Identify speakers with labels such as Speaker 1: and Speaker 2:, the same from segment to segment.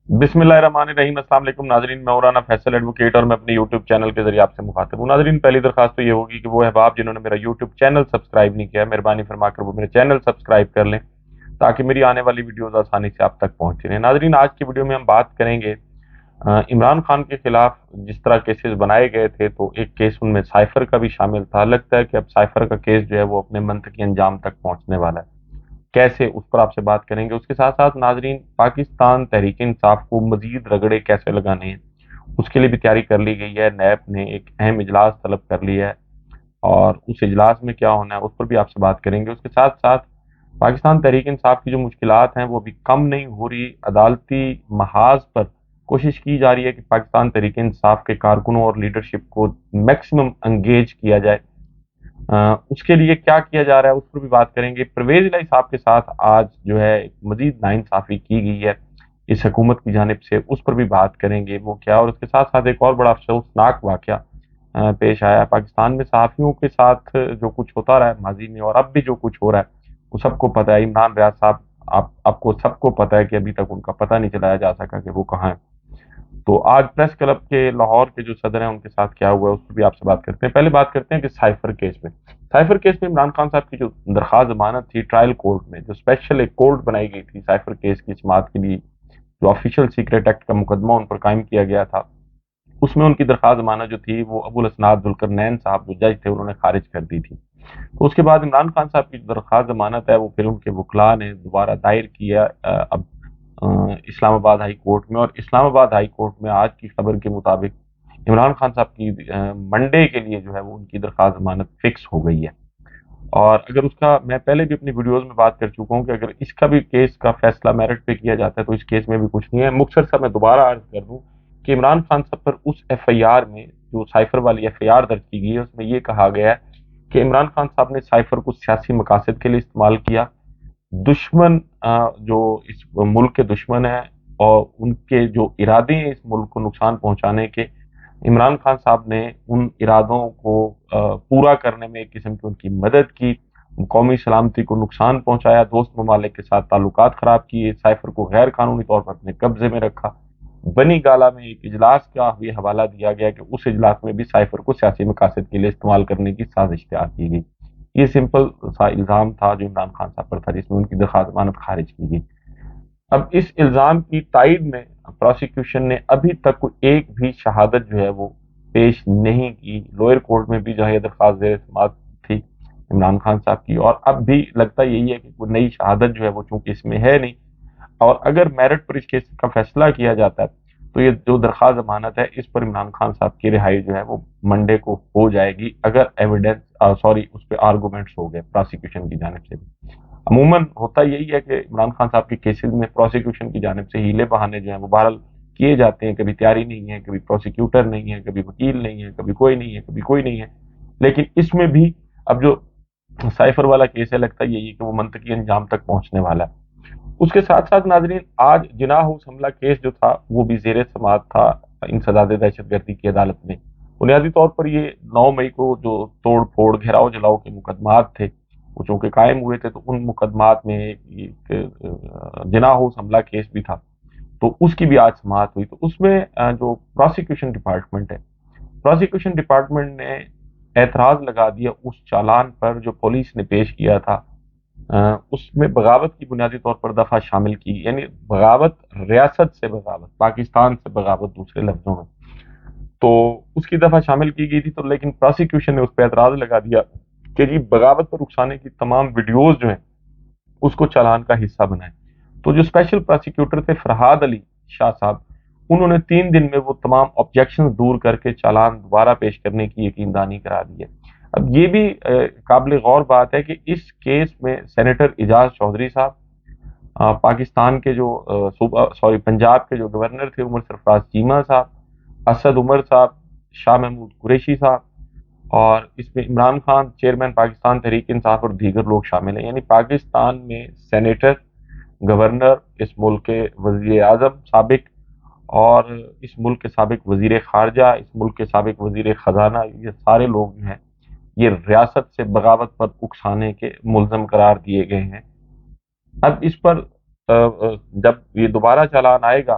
Speaker 1: बिस्मिल्लाहिर्रहमानिर्रहीम। अस्सलाम वालेकुम नाजरीन, मैं मौलाना फैसल एडवोकेट और मैं अपने यूट्यूब चैनल के जरिए आपसे मुखातिब हूँ। नाजरीन, पहली दरखास्त तो ये होगी कि वो अहबाब जिन्होंने मेरा यूट्यूब चैनल सब्सक्राइब नहीं किया है, मेहरबानी फरमाकर वो मेरे चैनल सब्सक्राइब कर लें ताकि मेरी आने वाली वीडियोस आसानी से आप तक पहुंचती रहें। नाजरीन, आज की वीडियो में हम बात करेंगे इमरान खान के खिलाफ जिस तरह केसेस बनाए गए थे, तो एक केस उनमें साइफर का भी शामिल था। लगता है कि अब साइफर का केस जो है वो अपने मंतकी अंजाम तक पहुंचने वाला है। कैसे, उस पर आपसे बात करेंगे। उसके साथ साथ नाजरीन, पाकिस्तान तहरीक इंसाफ को मजीद रगड़े कैसे लगाने हैं उसके लिए भी तैयारी कर ली गई है। नैब ने एक अहम इजलास तलब कर लिया है और उस इजलास में क्या होना है उस पर भी आपसे बात करेंगे। उसके साथ साथ पाकिस्तान तहरीक इंसाफ की जो मुश्किलात हैं वो अभी कम नहीं हो रही। अदालती महाज पर कोशिश की जा रही है कि पाकिस्तान तहरीक इंसाफ के कारकुनों और लीडरशिप को मैक्सिमम एंगेज किया जाए। उसके लिए क्या किया जा रहा है उस पर भी बात करेंगे। परवेज इलाही साहब के साथ आज जो है एक मजीद नाइंसाफी की गई है इस हुकूमत की जानिब से, उस पर भी बात करेंगे वो क्या। और उसके साथ साथ एक और बड़ा अफसोसनाक वाकया पेश आया। पाकिस्तान में सहाफ़ियों के साथ जो कुछ होता रहा है माजी में और अब भी जो कुछ हो रहा है वो सबको पता है। इमरान रियाज साहब, आपको सबको पता है कि अभी तक उनका पता नहीं चलाया जा सका कि वो कहाँ है। तो आज प्रेस क्लब के लाहौर के जो सदर हैं उनके साथ क्या हुआ है उस पर भी आपसे बात करते हैं। पहले बात करते हैं कि साइफर केस में इमरान खान साहब की जो दरखास्त जमानत थी ट्रायल कोर्ट में, जो स्पेशल एक कोर्ट बनाई गई थी साइफर केस की समाअत के लिए, जो ऑफिशियल सीक्रेट एक्ट का मुकदमा उन पर कायम किया गया था, उसमें उनकी दरखास्त जमानत जो थी वो अबुल हसनात जुल्करनैन साहब जो जज थे उन्होंने खारिज कर दी थी। तो उसके बाद इमरान खान साहब की जो दरखास्त जमानत है वो फिर उनके वकला ने दोबारा दायर किया अब इस्लामाबाद हाई कोर्ट में। और इस्लामाबाद हाई कोर्ट में आज की खबर के मुताबिक इमरान खान साहब की मंडे के लिए जो है वो उनकी दरखास्त जमानत फिक्स हो गई है। और अगर उसका, मैं पहले भी अपनी वीडियोस में बात कर चुका हूँ कि अगर इसका भी केस का फैसला मेरिट पे किया जाता है तो इस केस में भी कुछ नहीं है। मुख्तसर सा मैं दोबारा अर्ज कर दूं कि इमरान खान साहब पर उस एफआईआर में, जो साइफर वाली एफआईआर दर्ज की गई है, उसमें ये कहा गया है कि इमरान खान साहब ने साइफर को सियासी मकासद के लिए इस्तेमाल किया। दुश्मन जो इस मुल्क के दुश्मन हैं और उनके जो इरादे हैं इस मुल्क को नुकसान पहुंचाने के, इमरान खान साहब ने उन इरादों को पूरा करने में एक किस्म की उनकी मदद की, कौमी सलामती को नुकसान पहुंचाया, दोस्त ममालिक के साथ ताल्लुकात खराब किए, साइफर को गैर कानूनी तौर पर अपने कब्जे में रखा। बनी गाला में एक इजलास का ये हवाला दिया गया कि उस इजलास में भी साइफर को सियासी मकासद के लिए इस्तेमाल करने की साजिश तैयार की गई। ये सिंपल सा इल्जाम था जो इमरान खान साहब पर था, जिसमें उनकी दरखास्त जमानत खारिज की गई। अब इस इल्जाम की तायद में प्रोसिक्यूशन ने अभी तक कोई एक भी शहादत जो है वो पेश नहीं की। लोअर कोर्ट में भी जो है दरखास्त जेर समाअत थी इमरान खान साहब की, और अब भी लगता यही है कि कोई नई शहादत जो है वो चूंकि इसमें है नहीं, और अगर मेरिट पर इस केस का फैसला किया जाता है तो ये जो दरखास्त जमानत है इस पर इमरान खान साहब की रिहाई जो है वो मंडे को हो जाएगी, अगर एविडेंस सॉरी उस पर आर्गूमेंट्स हो गए प्रोसिक्यूशन की जानिब से भी। अमूमन होता यही है कि इमरान खान साहब के केसेस में प्रोसिक्यूशन की जानिब से हीले बहाने जो हैं वो बहरहाल किए जाते हैं। कभी तैयारी नहीं है, कभी प्रोसिक्यूटर नहीं है, कभी वकील नहीं है, कभी कोई नहीं है, कभी कोई नहीं है। लेकिन इसमें भी अब जो साइफर वाला केस है, लगता यही है कि वो मंतकी अंजाम तक पहुंचने वाला है। उसके साथ साथ नाजरीन, आज जिनाह हाउस हमला केस जो था वो भी जेर समाअत था इंसदाद दहशतगर्दी की अदालत में। बुनियादी तौर पर ये 9 मई को जो तोड़ फोड़ घेराव जलाओ के मुकदमात थे वो चूंकि कायम हुए थे, तो उन मुकदमात में एक जिनाह हाउस हमला केस भी था, तो उसकी भी आज समाअत हुई। तो उसमें जो प्रोसिक्यूशन डिपार्टमेंट है, प्रोसिक्यूशन डिपार्टमेंट ने एतराज लगा दिया उस चालान पर जो पुलिस ने पेश किया था। उसमें बगावत की बुनियादी तौर पर दफा शामिल की, यानी बगावत, रियासत से बगावत, पाकिस्तान से बगावत दूसरे लफ्जों में, तो उसकी दफा शामिल की गई थी। तो लेकिन प्रोसिक्यूशन ने उस पर एतराज लगा दिया कि जी बगावत पर उकसाने की तमाम वीडियोज जो हैं उसको चालान का हिस्सा बनाए। तो जो स्पेशल प्रोसिक्यूटर थे फरहाद अली शाह साहब, उन्होंने 3 दिन में वो तमाम ऑब्जेक्शन दूर करके चालान दोबारा पेश करने की यकीनदानी करा दी है। अब ये भी काबिल गौर बात है कि इस केस में सेनेटर एजाज चौधरी साहब, पाकिस्तान के जो पंजाब के जो गवर्नर थे उमर सरफराज चीमा साहब, असद उमर साहब, शाह महमूद कुरैशी साहब, और इसमें इमरान खान चेयरमैन पाकिस्तान तहरीक इंसाफ और दीगर लोग शामिल हैं। यानी पाकिस्तान में सेनेटर, गवर्नर, इस मुल्क के वजीर आजम साबिक, और इस मुल्क के साबिक वजीर खारजा, इस मुल्क के साबिक वजीर खजाना, ये सारे लोग जो हैं ये रियासत से बगावत पर उकसाने के मुल्जम करार दिए गए हैं। अब इस पर जब ये दोबारा चालान आएगा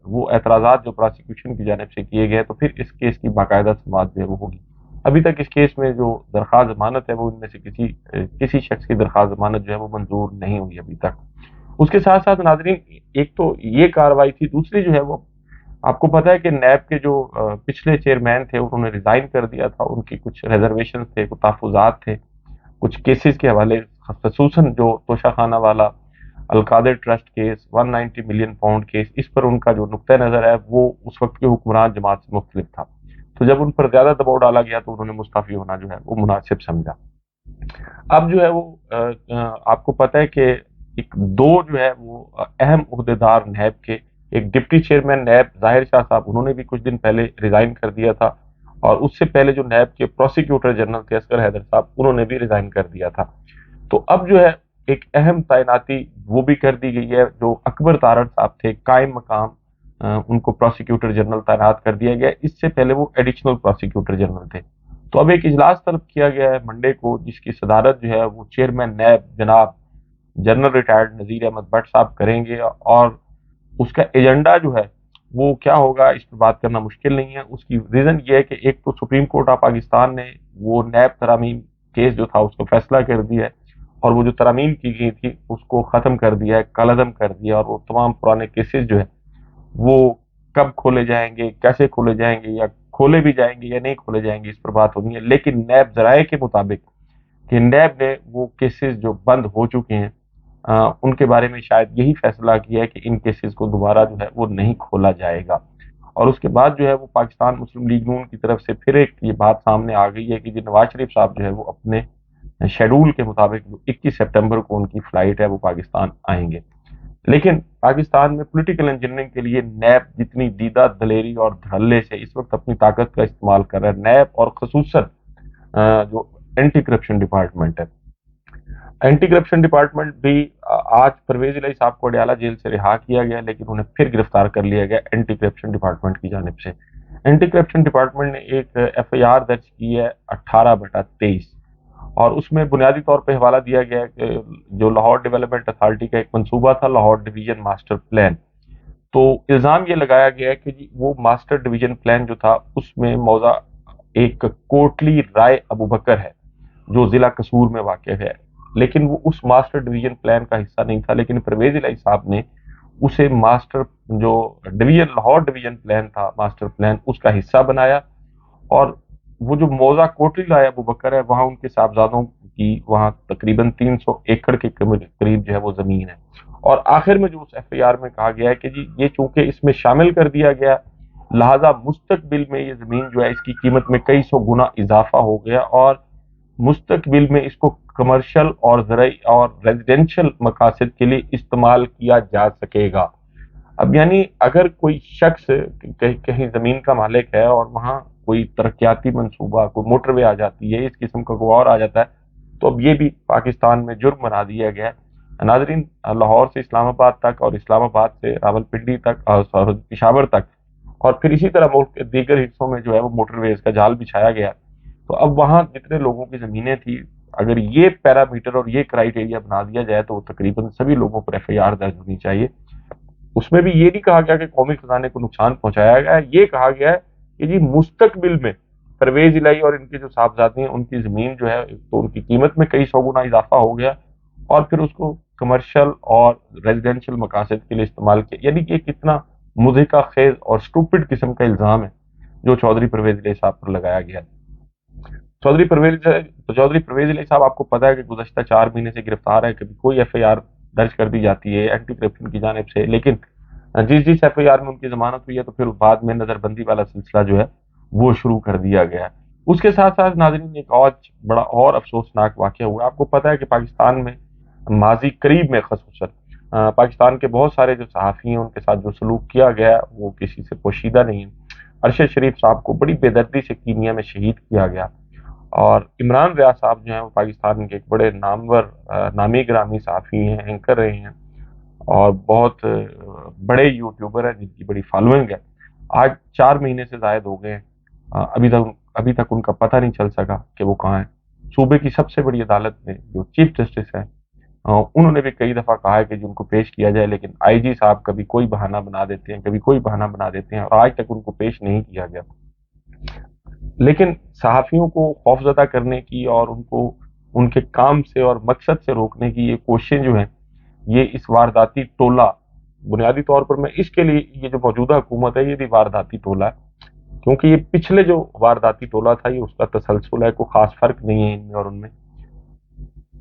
Speaker 1: وہ اعتراضات جو پراسیکیوشن کی جانب سے کیے گئے تو پھر اس کیس کی باقاعدہ سماعت جو ہے وہ ہوگی۔ ابھی تک اس کیس میں جو درخواست ضمانت ہے وہ ان میں سے کسی شخص کی درخواست ضمانت جو ہے وہ منظور نہیں ہوئی ابھی تک۔ اس کے ساتھ ساتھ ناظرین ایک تو یہ کارروائی تھی، دوسری جو ہے وہ آپ کو پتا ہے کہ نیب کے جو پچھلے چیئرمین تھے انہوں نے ریزائن کر دیا تھا، ان کی کچھ ریزرویشن تھے، کچھ تحفظات تھے کچھ کیسز کے حوالے، خصوصاً جو توشہ خانہ والا Al-Qadir trust case 190 million pound case, اس پر ان کا جو نقطہ نظر ہے وہ اس وقت کے حکمران جماعت سے مختلف تھا، تو جب ان پر زیادہ دباؤ ڈالا گیا تو انہوں نے مستعفی ہونا جو ہے وہ مناسب سمجھا۔ اب جو ہے وہ آپ کو پتہ ہے کہ ایک دو جو ہے وہ اہم عہدیدار نیب کے، ایک ڈپٹی چیئرمین نیب ظاہر شاہ صاحب انہوں نے بھی کچھ دن پہلے ریزائن کر دیا تھا، اور اس سے پہلے جو نیب کے پروسیکیوٹر جنرل تھے اصغر حیدر صاحب انہوں نے بھی ریزائن کر دیا تھا۔ تو اب جو ہے ایک اہم تعیناتی وہ بھی کر دی گئی ہے، جو اکبر تارڑ صاحب تھے قائم مقام، ان کو پروسیکیوٹر جنرل تعینات کر دیا گیا، اس سے پہلے وہ ایڈیشنل پروسیکیوٹر جنرل تھے۔ تو اب ایک اجلاس طلب کیا گیا ہے منڈے کو، جس کی صدارت جو ہے وہ چیئرمین نیب جناب جنرل ریٹائرڈ نذیر احمد بٹ صاحب کریں گے، اور اس کا ایجنڈا جو ہے وہ کیا ہوگا اس پر بات کرنا مشکل نہیں ہے۔ اس کی ریزن یہ ہے کہ ایک تو سپریم کورٹ آف پاکستان نے وہ نیب ترامیم کیس جو تھا اس کو فیصلہ کر دیا ہے، اور وہ جو ترامیم کی گئی تھی اس کو ختم کر دیا ہے، کالعدم کر دیا، اور وہ تمام پرانے کیسز جو ہے وہ کب کھولے جائیں گے، کیسے کھولے جائیں گے، یا کھولے بھی جائیں گے یا نہیں کھولے جائیں گے اس پر بات ہونی ہے۔ لیکن نیب ذرائع کے مطابق کہ نیب نے وہ کیسز جو بند ہو چکے ہیں ان کے بارے میں شاید یہی فیصلہ کیا ہے کہ ان کیسز کو دوبارہ جو ہے وہ نہیں کھولا جائے گا۔ اور اس کے بعد جو ہے وہ پاکستان مسلم لیگ نون کی طرف سے پھر ایک یہ بات سامنے آ گئی ہے کہ نواز شریف صاحب جو ہے وہ اپنے شیڈول کے مطابق 21 سپٹمبر کو ان کی فلائٹ ہے وہ پاکستان آئیں گے۔ لیکن پاکستان میں پولیٹیکل انجینئرنگ کے لیے نیب جتنی دیدہ دلیری اور دھڑلے سے اس وقت اپنی طاقت کا استعمال کر رہا ہے، نیب اور خصوصاً جو اینٹی کرپشن ڈپارٹمنٹ ہے، اینٹی کرپشن ڈپارٹمنٹ بھی آج پرویز الہی صاحب کو اڈیالہ جیل سے رہا کیا گیا، لیکن انہیں پھر گرفتار کر لیا گیا اینٹی کرپشن ڈپارٹمنٹ کی جانب سے۔ اینٹی کرپشن ڈپارٹمنٹ نے ایک ایف آئی آر درج کی ہے 18/23، اور اس میں بنیادی طور پہ حوالہ دیا گیا ہے کہ جو لاہور ڈیولپمنٹ اتھارٹی کا ایک منصوبہ تھا لاہور ڈویژن ماسٹر پلان، تو الزام یہ لگایا گیا ہے کہ جی وہ ماسٹر ڈویژن پلان جو تھا اس میں موضع ایک کوٹلی رائے ابوبکر ہے جو ضلع قصور میں واقع ہے، لیکن وہ اس ماسٹر ڈویژن پلان کا حصہ نہیں تھا، لیکن پرویز الہی صاحب نے اسے ماسٹر جو ڈویژن لاہور ڈویژن پلان تھا ماسٹر پلان اس کا حصہ بنایا، اور وہ جو موضع کوٹلی رائے ابوبکر ہے وہاں ان کے صاحبزادوں کی وہاں تقریباً 300 ایکڑ کے قریب جو ہے وہ زمین ہے۔ اور آخر میں جو اس ایف آئی آر میں کہا گیا ہے کہ جی یہ چونکہ اس میں شامل کر دیا گیا لہذا مستقبل میں یہ زمین جو ہے اس کی قیمت میں کئی سو گنا اضافہ ہو گیا، اور مستقبل میں اس کو کمرشل اور زرعی اور ریزیڈینشل مقاصد کے لیے استعمال کیا جا سکے گا۔ اب یعنی اگر کوئی شخص کہیں زمین کا مالک ہے اور وہاں کوئی ترقیاتی منصوبہ، کوئی موٹر وے آ جاتی ہے، اس قسم کا کوئی اور آ جاتا ہے، تو اب یہ بھی پاکستان میں جرم بنا دیا گیا ہے۔ ناظرین لاہور سے اسلام آباد تک اور اسلام آباد سے راولپنڈی تک اور پشاور تک، اور پھر اسی طرح ملک کے دیگر حصوں میں جو ہے وہ موٹر ویز کا جال بچھایا گیا، تو اب وہاں جتنے لوگوں کی زمینیں تھیں اگر یہ پیرامیٹر اور یہ کرائیٹیریا بنا دیا جائے تو تقریباً سبھی لوگوں پر ایف آئی آر درج ہونی چاہیے۔ اس میں بھی یہ نہیں کہا گیا کہ قومی خزانے کو نقصان پہنچایا گیا ہے، یہ کہا گیا ہے کہ جی مستقبل میں پرویز الہی اور ان کے جو صاحبزادے ہیں ان کی زمین جو ہے تو ان کی قیمت میں کئی سو گنا اضافہ ہو گیا، اور پھر اس کو کمرشل اور ریزیڈینشل مقاصد کے لیے استعمال کیا۔ یعنی کہ کتنا مضحکہ خیز اور سٹوپڈ قسم کا الزام ہے جو چودھری پرویز الہی صاحب پر لگایا گیا۔ چودھری پرویز الہی صاحب آپ کو پتا ہے کہ گزشتہ 4 مہینے سے گرفتار ہے، کبھی کوئی ایف آئی آر درج کر دی جاتی ہے اینٹی کرپشن کی جانب سے، لیکن جس ایف آئی آر میں ان کی ضمانت ہوئی ہے تو پھر بعد میں نظر بندی والا سلسلہ جو ہے وہ شروع کر دیا گیا ہے۔ اس کے ساتھ ساتھ ناظرین ایک اور بڑا اور افسوسناک واقعہ ہوا، آپ کو پتا ہے کہ پاکستان میں ماضی قریب میں خصوصاً پاکستان کے بہت سارے جو صحافی ہیں ان کے ساتھ جو سلوک کیا گیا وہ کسی سے پوشیدہ نہیں ہے۔ ارشد شریف صاحب کو بڑی بے دردی سے کینیا میں شہید کیا گیا، اور عمران ریاض صاحب جو ہیں وہ پاکستان کے ایک بڑے نامور نامی گرامی صحافی ہیں، اینکر رہے ہیں، اور بہت بڑے یوٹیوبر ہیں جن کی بڑی فالوئنگ ہے، آج 4 مہینے سے زائد ہو گئے ہیں، ابھی تک ان کا پتہ نہیں چل سکا کہ وہ کہاں ہیں۔ صوبے کی سب سے بڑی عدالت میں جو چیف جسٹس ہے उन्होंने भी कई दफ़ा कहा है कि जी उनको पेश किया जाए, लेकिन आईजी साहब कभी कोई बहाना बना देते हैं, कभी कोई बहाना बना देते हैं और आज तक उनको पेश नहीं किया गया। लेकिन सहाफ़ियों को खौफज़दा करने की और उनको उनके काम से और मकसद से रोकने की ये कोशिशें जो हैं, ये इस वारदाती टोला, बुनियादी तौर पर मैं इसके लिए ये जो मौजूदा हुकूमत है ये भी वारदाती टोला है, क्योंकि ये पिछले जो वारदाती टोला था ये उसका तसलसल है, कोई ख़ास फ़र्क नहीं है इनमें और उनमें।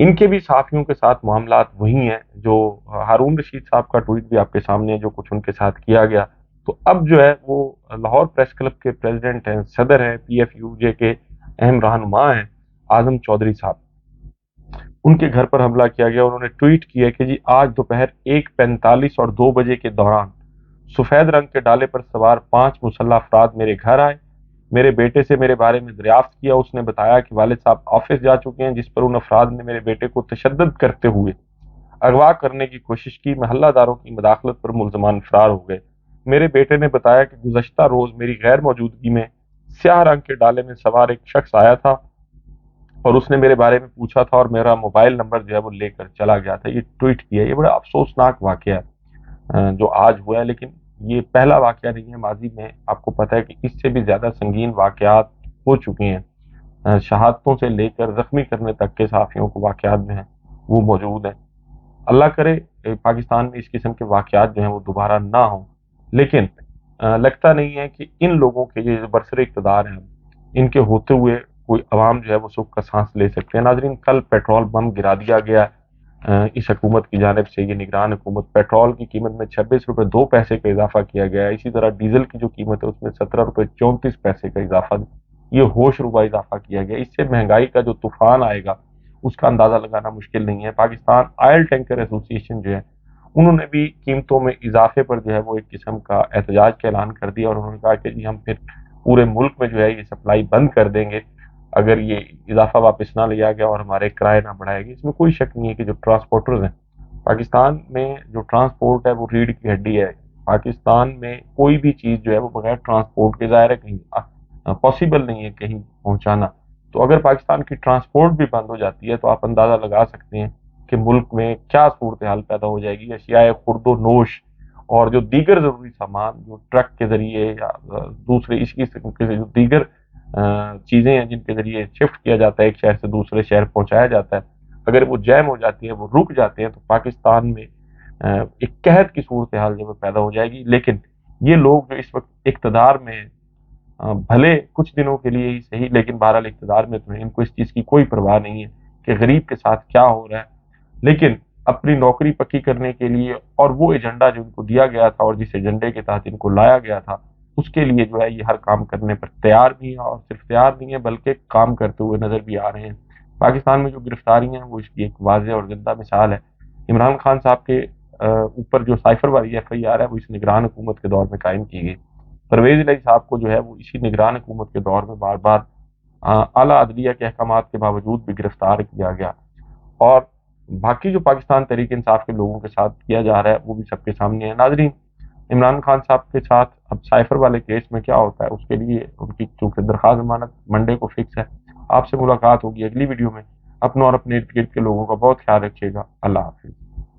Speaker 1: इनके भी सहाफ़ियों के साथ मामलात वही हैं जो हारून रशीद साहब का ट्वीट भी आपके सामने है, जो कुछ उनके साथ किया गया। तो अब जो है वो लाहौर प्रेस क्लब के प्रेसिडेंट हैं, सदर हैं, पीएफयूजे के अहम रहनुमा हैं, आज़म चौधरी साहब। उनके घर पर हमला किया गया। उन्होंने ट्वीट किया कि जी आज दोपहर 1:45 और 2 बजे के दौरान सफ़ेद रंग के डाले पर सवार 5 मुसल्लह अफराद मेरे घर आए, मेरे बेटे से मेरे बारे में दरियाफ्त किया। उसने बताया कि वालिद साहब ऑफिस जा चुके हैं, जिस पर उन अफराद ने मेरे बेटे को तशद्दुद करते हुए अगवा करने की कोशिश की। महल्लादारों की मुदाखलत पर मुल्ज़मान फरार हो गए। मेरे बेटे ने बताया कि गुज़श्ता रोज़ मेरी गैर मौजूदगी में स्याह रंग के डाले में सवार एक शख्स आया था और उसने मेरे बारे में पूछा था और मेरा मोबाइल नंबर जो है वो लेकर चला गया था। ये ट्वीट किया। ये बड़ा अफसोसनाक वाक़या है जो आज हुआ है, लेकिन ये पहला वाक़या नहीं है। माजी में आपको पता है कि इससे भी ज़्यादा संगीन वाक़यात हो चुके हैं। शहादतों से लेकर ज़ख्मी करने तक के सहाफ़ियों को वाक़यात जो हैं वो मौजूद हैं। अल्लाह करे पाकिस्तान में इस किस्म के वाक़यात जो हैं वो दोबारा ना हों, लेकिन लगता नहीं है कि इन लोगों के ये जो बरसरे इक़्तिदार हैं, इनके होते हुए कोई अवाम जो है वो सुख का सांस ले सकते हैं। नाज़रीन, कल पेट्रोल बम गिरा दिया गया इस हुकूमत की जानिब से। ये निगरान हुकूमत, पेट्रोल की कीमत में 26 रुपये 2 पैसे का इजाफा किया गया है। इसी तरह डीजल की जो कीमत है उसमें 17 रुपये 34 पैसे का इजाफा, ये होशरुबा इजाफा किया गया। इससे महंगाई का जो तूफान आएगा उसका अंदाजा लगाना मुश्किल नहीं है। पाकिस्तान ऑयल टैंकर एसोसिएशन जो है उन्होंने भी कीमतों में इजाफे पर जो है वो एक किस्म का एहतजाज का ऐलान कर दिया और उन्होंने कहा कि जी हम फिर पूरे मुल्क में जो है ये सप्लाई बंद कर देंगे अगर ये इजाफा वापस ना लिया गया और हमारे किराए ना बढ़ाएगी। इसमें कोई शक नहीं है कि जो ट्रांसपोर्टर्स हैं पाकिस्तान में, जो ट्रांसपोर्ट है वो रीढ़ की हड्डी है। पाकिस्तान में कोई भी चीज़ जो है वो बगैर ट्रांसपोर्ट के ज़ाहिर है कहीं पॉसिबल नहीं है कहीं पहुंचाना। तो अगर पाकिस्तान की ट्रांसपोर्ट भी बंद हो जाती है तो आप अंदाज़ा लगा सकते हैं कि मुल्क में क्या सूरत हाल पैदा हो जाएगी। अशियाए खुर्दो नोश और जो दीगर ज़रूरी सामान जो ट्रक के ज़रिए या दूसरे इस किस्म के जो दीगर चीज़ें हैं जिनके ज़रिए शिफ्ट किया जाता है, एक शहर से दूसरे शहर पहुंचाया जाता है, अगर वो जैम हो जाती है, वो रुक जाते हैं, तो पाकिस्तान में एक कहत की सूरत हाल जो है पैदा हो जाएगी। लेकिन ये लोग जो इस वक्त इक़्तिदार में भले कुछ दिनों के लिए ही सही, लेकिन बहरहाल इक़्तिदार में तो इनको इस चीज़ की कोई परवाह नहीं है कि गरीब के साथ क्या हो रहा है। लेकिन अपनी नौकरी पक्की करने के लिए और वो एजेंडा जो इनको दिया गया था और जिस एजेंडे के तहत इनको लाया गया था उसके लिए जो है ये हर काम करने पर तैयार भी है और सिर्फ तैयार नहीं है बल्कि काम करते हुए नजर भी आ रहे हैं। पाकिस्तान में जो गिरफ्तारियां हैं वो इसकी एक वाज़ेह और जिंदा मिसाल है। इमरान खान साहब के ऊपर जो साइफर वाली FIR है वो इस निगरान हुकूमत के दौर में कायम की गई। परवेज इलाही साहब को जो है वो इसी निगरान हुकूमत के दौर में बार बार आला अदलिया के अहकामात के बावजूद भी गिरफ्तार किया गया और बाकी जो पाकिस्तान तहरीक इंसाफ के लोगों के साथ किया जा रहा है वो भी सबके सामने है। नाजरीन, इमरान खान साहब के साथ अब साइफर वाले केस में क्या होता है उसके लिए उनकी चूंकि दरख्वास्त जमानत मंडे को फिक्स है। आपसे मुलाकात होगी अगली वीडियो में। अपनों और अपने इर्द गिर्द के लोगों का बहुत ख्याल रखिएगा। अल्लाह हाफिज।